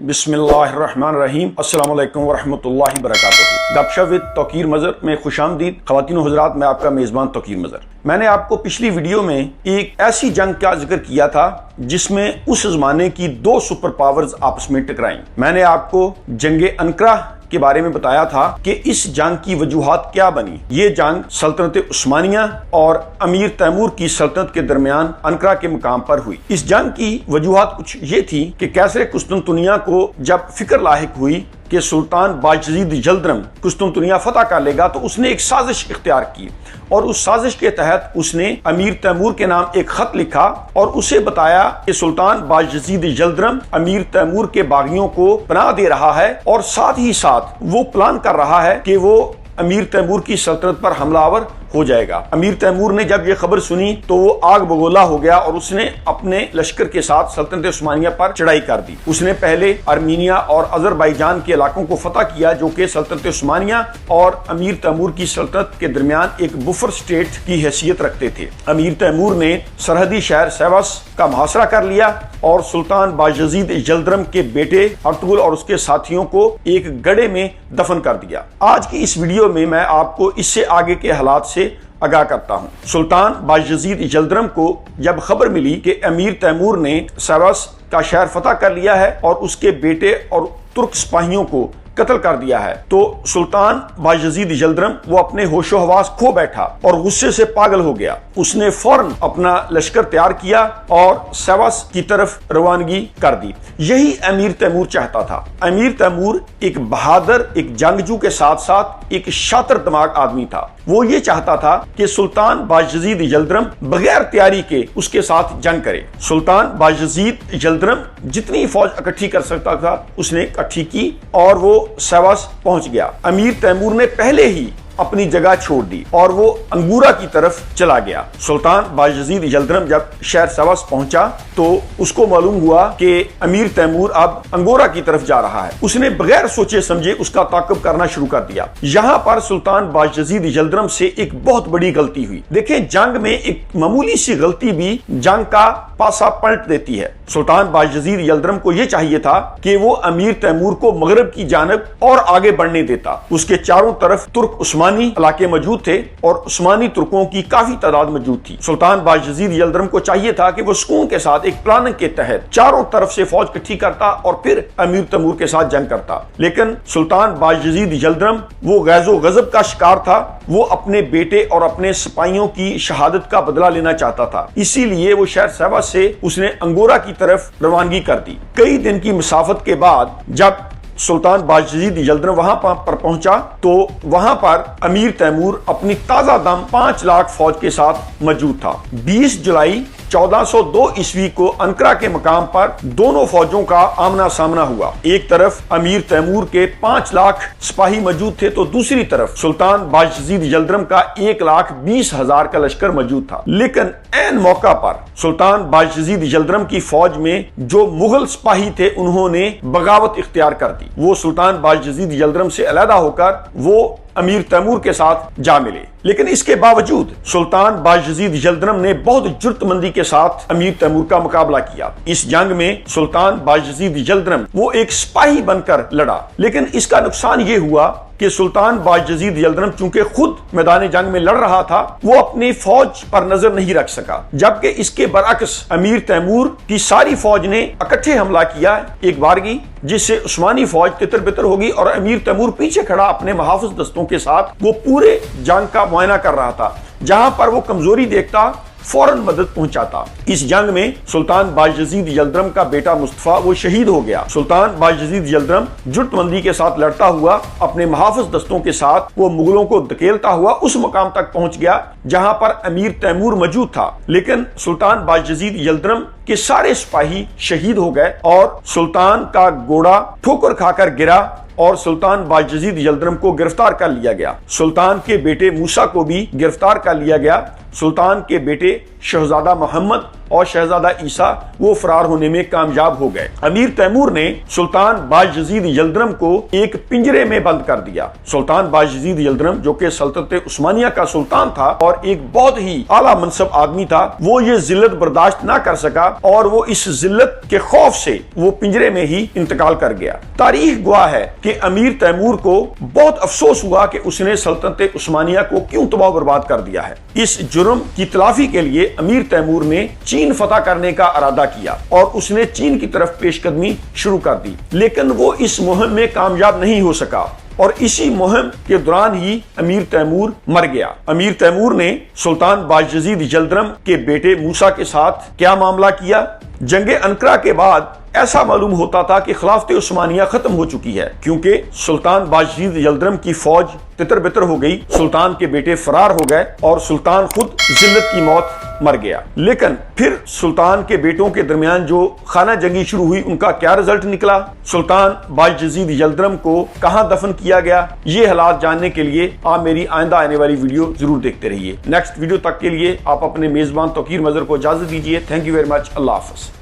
बिस्मिल्लाहिर्रहमानिर्रहीम। अस्सलाम वालेकुम वरहमतुल्लाहि वबरकातुहू। गपशप विद तौकीर मज़र में खुशामदीद। ख़वातीन व हज़रात, मैं आपका मेज़बान तौकीर मज़र। मैंने आपको पिछली वीडियो में एक ऐसी जंग का जिक्र किया था जिसमें उस ज़माने की दो सुपर पावर्स आपस में टकराईं। मैंने आपको जंग अनकरा के बारे में बताया था कि इस जंग की वजूहात क्या बनी। ये जंग सल्तनत उस्मानिया और अमीर तैमूर की सल्तनत के दरमियान अनकरा के मुकाम पर हुई। इस जंग की वजूहात कुछ ये थी कि कैसर कुस्तुनतुनिया को जब फिक्र लाहिक हुई कि सुल्तान बायजीद जल्दरम कुस्तुनतुनिया फतह कर लेगा, तो उसने एक साजिश इख्तियार की और उस साजिश के तहत उसने अमीर तैमूर के नाम एक खत लिखा और उसे बताया कि सुल्तान बायजीद जल्दरम अमीर तैमूर के बागियों को पनाह दे रहा है और साथ ही साथ वो प्लान कर रहा है कि वो अमीर तैमूर की सल्तनत पर हमलावर हो जाएगा। अमीर तैमूर ने जब ये खबर सुनी तो वो आग बगोला हो गया और उसने अपने लश्कर के साथ सल्तनत उस्मानिया पर चढ़ाई कर दी। उसने पहले आर्मीनिया और अजरबैजान के इलाकों को फतह किया जो कि सल्तनत उस्मानिया और अमीर तैमूर की सल्तनत के दरमियान एक बुफर स्टेट की हैसियत रखते थे। अमीर तैमूर ने सरहदी शहर सेवस का मुहासरा कर लिया और सुल्तान बायजीद जल्दरम के बेटे अर्तुगरुल और उसके साथियों को एक गड्ढे में दफन कर दिया। आज की इस वीडियो में मैं आपको इससे आगे के हालात से आगाह करता हूँ। सुल्तान बायजीद जल्दरम को जब खबर मिली कि अमीर तैमूर ने सेवस का शहर फतह कर लिया है और उसके बेटे और तुर्क सिपाहियों को कत्ल कर दिया है, तो सुल्तान बायजीद जल्दरम वो अपने होशो हवास खो बैठा और गुस्से से पागल हो गया। उसने फौरन अपना लश्कर तैयार किया और सेवस की तरफ रवानगी कर दी। यही अमीर तैमूर चाहता था। अमीर तैमूर एक बहादुर, एक जंगजू के साथ साथ एक शातिर दिमाग आदमी था। वो ये चाहता था कि सुल्तान बायजीद जल्दरम बगैर तैयारी के उसके साथ जंग करे। सुल्तान बायजीद जल्दरम जितनी फौज इकट्ठी कर सकता था उसने इकट्ठी की और वो सेवस पहुंच गया। अमीर तैमूर ने पहले ही अपनी जगह छोड़ दी और वो अंगूरा की तरफ चला गया। सुल्तान बायजीद जल्दरम जब शहर सेवस पहुंचा तो उसको मालूम हुआ कि अमीर तैमूर अब अंगोरा की तरफ जा रहा है। उसने बगैर सोचे समझे उसका ताक़ुब करना शुरू कर दिया। यहाँ पर सुल्तान बायजीद जल्दरम से एक बहुत बड़ी गलती हुई। देखें, जंग में एक मामूली सी गलती भी जंग का पासा पलट देती है। सुल्तान बायजीद जल्दरम को यह चाहिए था कि वो अमीर तैमूर को मगरब की जानिब और आगे बढ़ने देता। उसके चारों तरफ तुर्क उस्मानी इलाके मौजूद थे और उस्मानी तुर्कों की काफी तादाद मौजूद थी। सुल्तान बायजीद जल्दरम को चाहिए था कि वो सुकून के साथ एक प्लानिंग के तहत चारों तरफ से फौज इकट्ठी करता और फिर अमीर तैमूर के साथ जंग करता। लेकिन सुल्तान बायजीद जल्दरम वो गैज़ो गज़ब का शिकार था। वो अपने बेटे और अपने सिपाहियों की शहादत का बदला लेना चाहता था। इसीलिए वो शहर सेवस से उसने अंगोरा की तरफ रवानगी कर दी। कई दिन की मुसाफत के बाद जब सुल्तान बायजीद जल्दरम वहां पर पहुंचा तो वहां पर अमीर तैमूर अपनी ताजा दम 5 लाख फौज के साथ मौजूद था। 20 जुलाई 1402 ईस्वी को अनकरा के मकाम पर दोनों फौजों का आमना सामना हुआ। एक तरफ अमीर तैमूर के 5 लाख सिपाही मौजूद थे तो दूसरी तरफ सुल्तान बायजीद जल्दरम का 1,20,000 का लश्कर मौजूद था। लेकिन ऐन मौका पर सुल्तान बायजीद जल्दरम की फौज में जो मुगल सिपाही थे उन्होंने बगावत इख्तियार कर दी। वो सुल्तान बायजीद जल्दरम से अलहदा होकर वो अमीर तैमूर के साथ जा मिले। लेकिन इसके बावजूद सुल्तान बायजीद जल्दरम ने बहुत जुर्तमंदी के साथ अमीर तैमूर का मुकाबला किया। इस जंग में सुल्तान बायजीद जल्दरम वो एक सिपाही बनकर लड़ा। लेकिन इसका नुकसान ये हुआ कि सुल्तान बायजीद जल्दरम चूंकि खुद मैदान जंग में लड़ रहा था, वो अपनी फौज पर नजर नहीं रख सका। जबकि इसके बरअक्स अमीर तैमूर की सारी फौज ने इकट्ठे हमला किया एक बारगी, जिससे उस्मानी फौज तितर बितर होगी और अमीर तैमूर पीछे खड़ा अपने महाफिज दस्तों के साथ वो पूरे जंग का मुआयना कर रहा था। जहां पर वो कमजोरी देखता फौरन मदद पहुंचाता। इस जंग में सुल्तान बायजीद जल्दरम का बेटा मुस्तफा वो शहीद हो गया। सुल्तान बायजीद जल्दरम जुर्तमंदी के साथ लड़ता हुआ अपने महाफिज दस्तों के साथ वो मुगलों को धकेलता हुआ उस मुकाम तक पहुंच गया जहां पर अमीर तैमूर मौजूद था। लेकिन सुल्तान बायजीद जल्दरम के सारे सिपाही शहीद हो गए और सुल्तान का घोड़ा ठोकर खाकर गिरा और सुल्तान बायजीद जल्दरम को गिरफ्तार कर लिया गया। सुल्तान के बेटे मूसा को भी गिरफ्तार कर लिया गया। सुल्तान के बेटे शहजादा मोहम्मद اور شہزادہ عیسیٰ وہ فرار ہونے میں کامیاب ہو گئے۔ امیر تیمور نے سلطان باجزید یلدرم کو ایک پنجرے میں بند کر دیا۔ سلطان باجزید یلدرم جو کہ سلطنت عثمانیہ کا سلطان تھا اور ایک بہت ہی اعلیٰ منصب آدمی تھا، وہ یہ ذلت برداشت نہ کر سکا اور وہ اس ذلت کے خوف سے وہ پنجرے میں ہی انتقال کر گیا۔ تاریخ گواہ ہے کہ امیر تیمور کو بہت افسوس ہوا کہ اس نے سلطنت عثمانیہ کو کیوں تباہ و برباد کر دیا ہے۔ اس جرم کی تلافی کے لیے امیر تیمور نے چین فتح کرنے کا ارادہ کیا اور اس نے چین کی طرف پیش قدمی شروع کر دی، لیکن وہ اس مہم میں کامیاب نہیں ہو سکا اور اسی مہم کے دوران ہی امیر تیمور مر گیا۔ امیر تیمور نے سلطان باجزید یلدرم کے بیٹے موسیٰ کے ساتھ کیا معاملہ کیا؟ جنگ انقرہ کے بعد ایسا معلوم ہوتا تھا کہ خلافت عثمانیہ ختم ہو چکی ہے، کیونکہ سلطان باجزید یلدرم کی فوج تتر بتر ہو گئی، سلطان کے بیٹے فرار ہو گئے اور سلطان خود ذلت کی موت مر گیا۔ لیکن پھر سلطان کے بیٹوں کے درمیان جو خانہ جنگی شروع ہوئی، ان کا کیا رزلٹ نکلا؟ سلطان باجزید یلدرم کو کہاں دفن کیا گیا؟ یہ حالات جاننے کے لیے آپ میری آئندہ آنے والی ویڈیو ضرور دیکھتے رہیے۔ نیکسٹ ویڈیو تک کے لیے آپ اپنے میزبان توقیر مظہر کو اجازت دیجیے۔ Thank you very much. اللہ حافظ۔